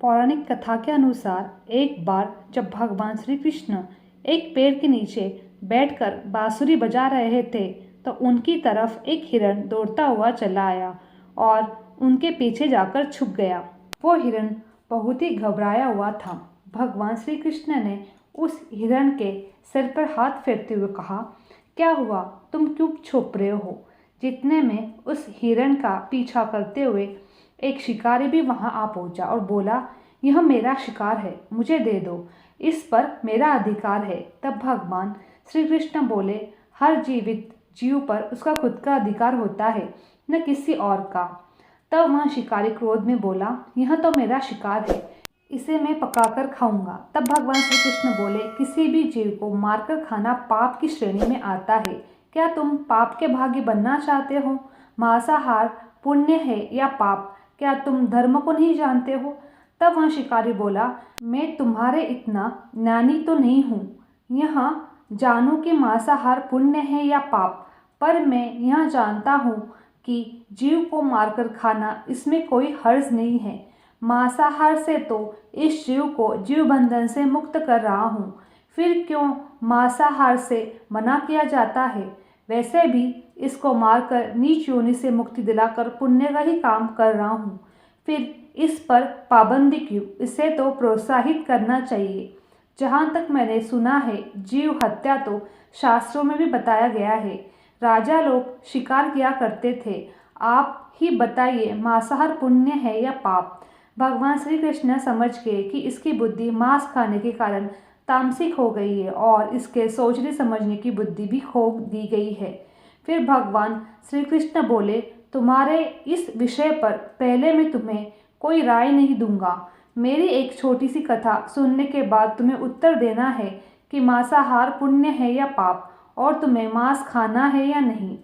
पौराणिक कथा के अनुसार एक बार जब भगवान श्री कृष्ण एक पेड़ के नीचे बैठकर बांसुरी बजा रहे थे तो उनकी तरफ एक हिरण दौड़ता हुआ चला आया और उनके पीछे जाकर छुप गया। वो हिरण बहुत ही घबराया हुआ था। भगवान श्री कृष्ण ने उस हिरण के सिर पर हाथ फेरते हुए कहा, क्या हुआ, तुम क्यों छुप रहे हो? जितने में उस हिरण का पीछा करते हुए एक शिकारी भी वहां आ पहुंचा और बोला, यह मेरा शिकार है, मुझे दे दो, इस पर मेरा अधिकार है। तब भगवान श्री कृष्ण बोले, हर जीवित जीव पर उसका खुद का अधिकार होता है, न किसी और का। तब वह शिकारी क्रोध में बोला, यह तो मेरा शिकार है, इसे मैं पकाकर खाऊंगा। तब भगवान श्री कृष्ण बोले, किसी भी जीव को मारकर खाना पाप की श्रेणी में आता है। क्या तुम पाप के भागी बनना चाहते हो? मांसाहार पुण्य है या पाप? क्या तुम धर्म को नहीं जानते हो? तब वह शिकारी बोला, मैं तुम्हारे इतना ज्ञानी तो नहीं हूँ, यह जानूं कि मांसाहार पुण्य है या पाप, पर मैं यह जानता हूँ कि जीव को मारकर खाना, इसमें कोई हर्ज नहीं है। मांसाहार से तो इस जीव को जीव बंधन से मुक्त कर रहा हूँ, फिर क्यों मांसाहार से मना किया जाता है? वैसे भी इसको मारकर नीच योनि से मुक्ति दिलाकर पुण्य का ही काम कर रहा हूँ, फिर इस पर पाबंदी क्यों? इसे तो प्रोत्साहित करना चाहिए। जहाँ तक मैंने सुना है, जीव हत्या तो शास्त्रों में भी बताया गया है। राजा लोग शिकार किया करते थे। आप ही बताइए, मांसाहार पुण्य है या पाप? भगवान श्री कृष्ण समझ गए कि इसकी बुद्धि मांस खाने के कारण तामसिक हो गई है और इसके सोचने समझने की बुद्धि भी खो दी गई है। फिर भगवान श्री कृष्ण बोले, तुम्हारे इस विषय पर पहले मैं तुम्हें कोई राय नहीं दूंगा। मेरी एक छोटी सी कथा सुनने के बाद तुम्हें उत्तर देना है कि मांसाहार पुण्य है या पाप, और तुम्हें मांस खाना है या नहीं।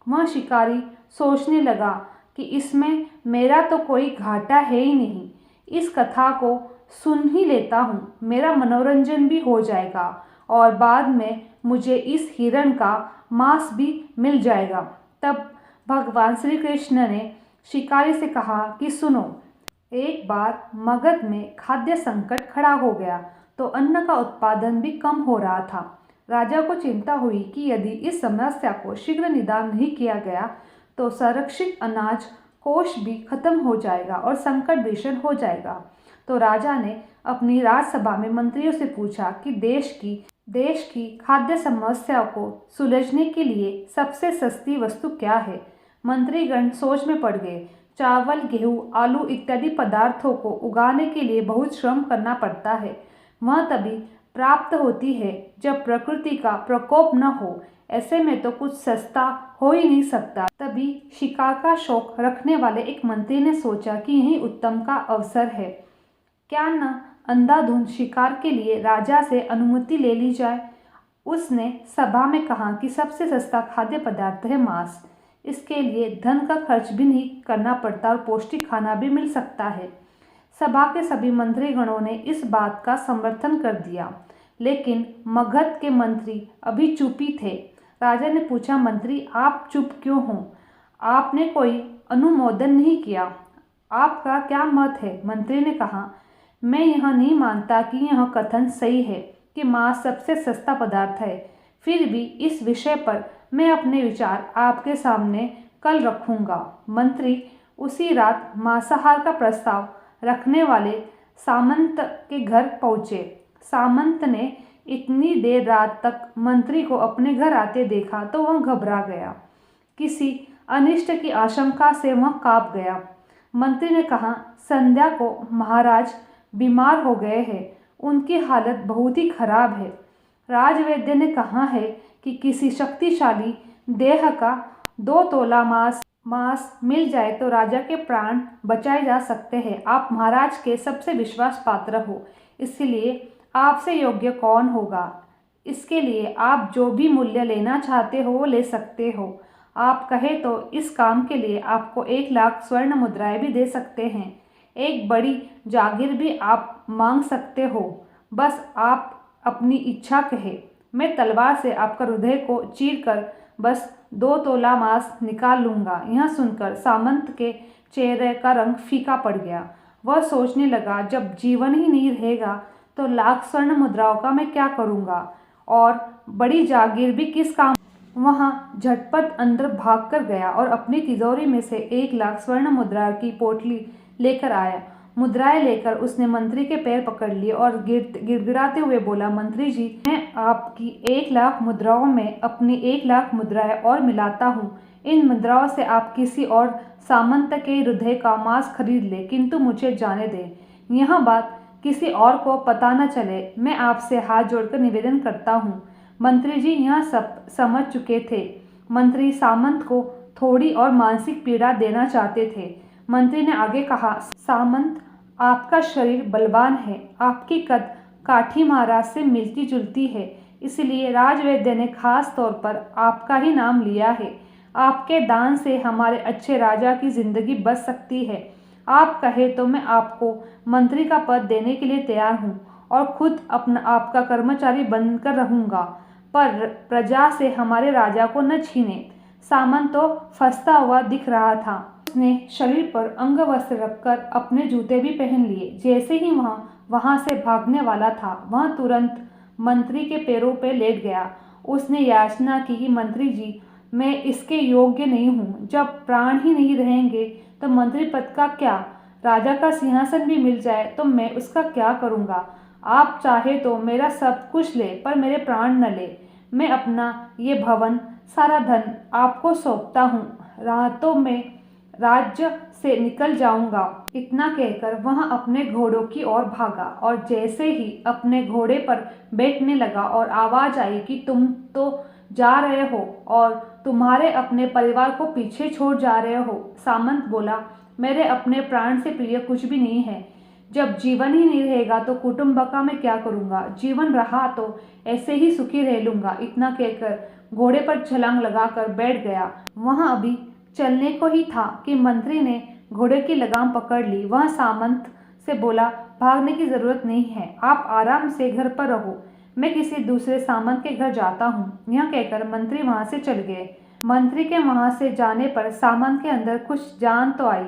वह शिकारी सोचने लगा कि इसमें मेरा तो कोई घाटा है ही नहीं, इस कथा को सुन ही लेता हूँ, मेरा मनोरंजन भी हो जाएगा और बाद में मुझे इस हिरण का मांस भी मिल जाएगा। तब भगवान श्री कृष्ण ने शिकारी से कहा कि सुनो, एक बार मगध में खाद्य संकट खड़ा हो गया तो अन्न का उत्पादन भी कम हो रहा था। राजा को चिंता हुई कि यदि इस समस्या को शीघ्र निदान नहीं किया गया तो संरक्षित अनाज कोष भी खत्म हो जाएगा और संकट भीषण हो जाएगा। तो राजा ने अपनी राजसभा में मंत्रियों से पूछा कि देश की खाद्य समस्या को सुलझने के लिए सबसे सस्ती वस्तु क्या है। मंत्रीगण सोच में पड़ गए। चावल, गेहूँ, आलू इत्यादि पदार्थों को उगाने के लिए बहुत श्रम करना पड़ता है। वह तभी प्राप्त होती है जब प्रकृति का प्रकोप न हो। ऐसे में तो कुछ सस्ता हो ही नहीं सकता। तभी शिकार का शौक रखने वाले एक मंत्री ने सोचा कि यही उत्तम का अवसर है। क्या न अंधाधुंध शिकार के लिए राजा से अनुमति ले ली जाए। उसने सभा में कहा कि सबसे सस्ता खाद्य पदार्थ है मांस। इसके लिए धन का खर्च भी नहीं करना पड़ता और पौष्टिक खाना भी मिल सकता है। सभा के सभी मंत्रीगणों ने इस बात का समर्थन कर दिया, लेकिन मगध के मंत्री अभी चुप ही थे। राजा ने पूछा, मंत्री आप चुप क्यों हो? आपने कोई अनुमोदन नहीं किया, आपका क्या मत है? मंत्री ने कहा, मैं यह नहीं मानता कि यह कथन सही है कि मांस सबसे सस्ता पदार्थ है। फिर भी इस विषय पर मैं अपने विचार आपके सामने कल रखूंगा। मंत्री उसी रात मांसाहार का प्रस्ताव रखने वाले सामंत के घर पहुँचे। सामंत ने इतनी देर रात तक मंत्री को अपने घर आते देखा तो वह घबरा गया। किसी अनिष्ट की आशंका से वह काँप गया। मंत्री ने कहा, संध्या को महाराज बीमार हो गए हैं, उनकी हालत बहुत ही खराब है। राजवैद्य ने कहा है कि किसी शक्तिशाली देह का 2 तोला मांस मिल जाए तो राजा के प्राण बचाए जा सकते हैं। आप महाराज के सबसे विश्वास पात्र हो, इसलिए आपसे योग्य कौन होगा? इसके लिए आप जो भी मूल्य लेना चाहते हो वो ले सकते हो। आप कहे तो इस काम के लिए आपको 1 लाख स्वर्ण मुद्राएं भी दे सकते हैं। एक बड़ी जागीर भी आप मांग सकते हो। बस आप अपनी इच्छा कहे, मैं तलवार से आपका हृदय को चीर कर बस 2 तोला मांस निकाल लूँगा। यह सुनकर सामंत के चेहरे का रंग फीका पड़ गया। वह सोचने लगा, जब जीवन ही नहीं रहेगा तो लाख स्वर्ण मुद्राओं का मैं क्या करूँगा, और बड़ी जागीर भी किस काम। वहाँ झटपट अंदर भाग कर गया और अपनी तिजोरी में से 1 लाख स्वर्ण मुद्रा की पोटली लेकर आया। मुद्राएं लेकर उसने मंत्री के पैर पकड़ लिए और गिड़गिड़ाते हुए बोला, मंत्री जी, मैं आपकी 1 लाख मुद्राओं में अपनी 1 लाख मुद्राएं और मिलाता हूँ। इन मुद्राओं से आप किसी और सामंत के हृदय का मांस खरीद ले, किंतु मुझे जाने दें। यह बात किसी और को पता न चले। मैं आपसे हाथ जोड़कर निवेदन करता हूँ। मंत्री जी यह सब समझ चुके थे। मंत्री सामंत को थोड़ी और मानसिक पीड़ा देना चाहते थे। मंत्री ने आगे कहा, सामंत, आपका शरीर बलवान है, आपकी कद काठी महाराज से मिलती जुलती है, इसलिए राजवैद्य ने खास तौर पर आपका ही नाम लिया है। आपके दान से हमारे अच्छे राजा की जिंदगी बच सकती है। आप कहे तो मैं आपको मंत्री का पद देने के लिए तैयार हूँ और खुद अपना आपका कर्मचारी बनकर रहूँगा, पर प्रजा से हमारे राजा को न छीने। सामंत तो फंसता हुआ दिख रहा था। उसने शरीर पर अंगवस्त्र रखकर अपने जूते भी पहन लिए। जैसे ही वहां से भागने वाला था, वह तुरंत मंत्री के पैरों पर लेट गया। उसने याचना की कि मंत्री जी, मैं इसके योग्य नहीं हूँ। जब प्राण ही नहीं रहेंगे तो मंत्री पद का क्या? राजा का सिंहासन भी मिल जाए तो मैं उसका क्या करूँगा? आप चाहे तो मेरा सब कुछ ले, पर मेरे प्राण न ले। मैं अपना ये भवन, सारा धन आपको सौंपता हूँ। रातों में राज्य से निकल जाऊंगा। इतना कहकर वह अपने घोड़ों की ओर भागा और जैसे ही अपने घोड़े पर बैठने लगा और आवाज आई कि तुम तो जा रहे हो और तुम्हारे अपने परिवार को पीछे छोड़ जा रहे हो। सामंत बोला, मेरे अपने प्राण से प्रिय कुछ भी नहीं है। जब जीवन ही नहीं रहेगा तो कुटुंब का मैं क्या करूंगा? जीवन रहा तो ऐसे ही सुखी रह लूंगा। इतना कहकर घोड़े पर छलांग लगाकर बैठ गया। वह अभी चलने को ही था कि मंत्री ने घोड़े की लगाम पकड़ ली। वह सामंत से बोला, भागने की जरूरत नहीं है, आप आराम से घर पर रहो, मैं किसी दूसरे सामंत के घर जाता हूँ। यह कहकर मंत्री वहां से चल गए। मंत्री के वहां से जाने पर सामंत के अंदर कुछ जान तो आई,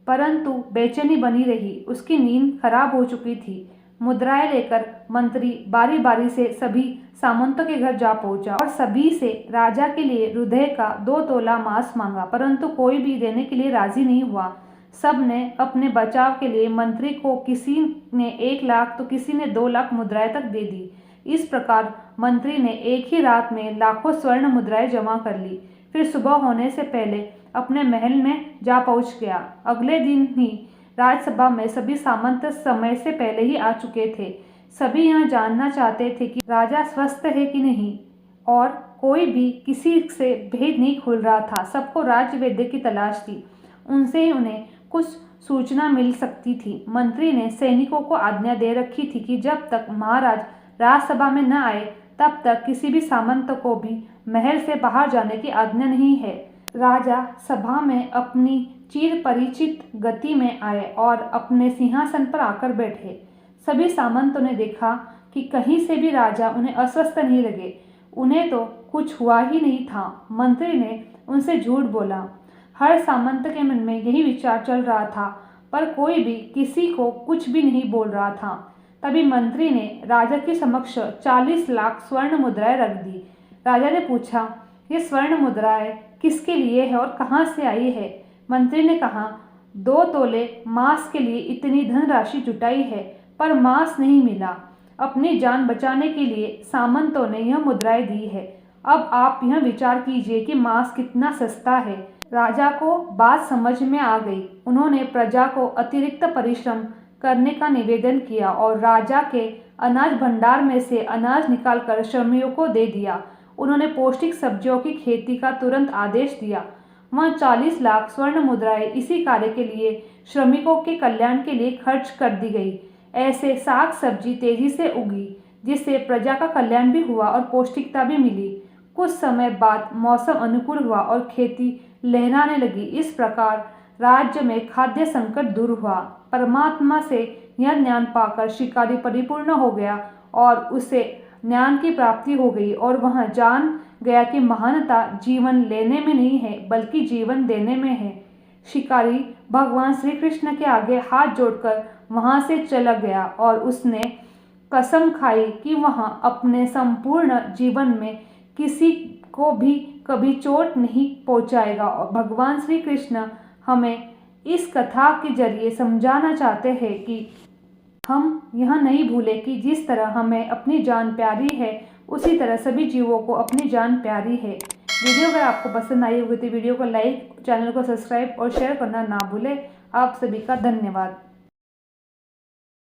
परंतु बेचैनी बनी रही। उसकी नींद खराब हो चुकी थी। मुद्राएं लेकर मंत्री बारी बारी से सभी सामंतों के घर जा पहुंचा और सभी से राजा के लिए हृदय का 2 तोला मांस मांगा, परंतु कोई भी देने के लिए राजी नहीं हुआ। सब ने अपने बचाव के लिए मंत्री को किसी ने 1 लाख तो किसी ने 2 लाख मुद्राएं तक दे दी। इस प्रकार मंत्री ने एक ही रात में लाखों स्वर्ण मुद्राएं जमा कर ली। फिर सुबह होने से पहले अपने महल में जा पहुंच गया। अगले दिन ही राजसभा में सभी सामंत समय से पहले ही आ चुके थे। सभी यह जानना चाहते थे कि राजा स्वस्थ है कि नहीं, और कोई भी किसी से भेद नहीं खुल रहा था। सबको राजवैद्य की तलाश थी, उनसे ही उन्हें कुछ सूचना मिल सकती थी। मंत्री ने सैनिकों को आज्ञा दे रखी थी कि जब तक महाराज राजसभा में न आए तब तक किसी भी सामंत को भी महल से बाहर जाने की आज्ञा नहीं है। राजा सभा में अपनी चिर परिचित गति में आए और अपने सिंहासन पर आकर बैठे। सभी सामंतों ने देखा कि कहीं से भी राजा उन्हें अस्वस्थ नहीं लगे। उन्हें तो कुछ हुआ ही नहीं था। मंत्री ने उनसे झूठ बोला। हर सामंत के मन में यही विचार चल रहा था, पर कोई भी किसी को कुछ भी नहीं बोल रहा था। तभी मंत्री ने राजा के समक्ष 40 लाख स्वर्ण मुद्राएं रख दी। राजा ने पूछा, ये स्वर्ण मुद्राएं किसके लिए है और कहाँ से आई है? मंत्री ने कहा, 2 तोले मांस के लिए इतनी धनराशि जुटाई है, पर मांस नहीं मिला। अपनी जान बचाने के लिए सामंतों ने यह मुद्राएं दी है। अब आप यह विचार कीजिए कि मांस कितना सस्ता है। राजा को बात समझ में आ गई। उन्होंने प्रजा को अतिरिक्त परिश्रम करने का निवेदन किया और राजा के अनाज भंडार में से अनाज निकालकर श्रमिकों को दे दिया। उन्होंने पौष्टिक सब्जियों की खेती का तुरंत आदेश दिया। वह 40 लाख स्वर्ण मुद्राएं इसी कार्य के लिए श्रमिकों के कल्याण के लिए खर्च कर दी गई। ऐसे साग सब्जी तेजी से उगी, जिससे प्रजा का कल्याण भी हुआ और पौष्टिकता भी मिली। कुछ समय बाद मौसम अनुकूल हुआ और खेती लहराने लगी। इस प्रकार राज्य में खाद्य संकट दूर हुआ। परमात्मा से यह ज्ञान पाकर शिकारी परिपूर्ण हो गया और उसे ज्ञान की प्राप्ति हो गई और वह जान गया कि महानता जीवन लेने में नहीं है, बल्कि जीवन देने में है। शिकारी भगवान श्री कृष्ण के आगे हाथ जोड़कर वहाँ से चला गया और उसने कसम खाई कि वह अपने संपूर्ण जीवन में किसी को भी कभी चोट नहीं पहुँचाएगा। और भगवान श्री कृष्ण हमें इस कथा के जरिए समझाना चाहते हैं कि हम यह नहीं भूलें कि जिस तरह हमें अपनी जान प्यारी है उसी तरह सभी जीवों को अपनी जान प्यारी है। वीडियो अगर आपको पसंद आई होगी तो वीडियो को लाइक, चैनल को सब्सक्राइब और शेयर करना ना भूलें। आप सभी का धन्यवाद।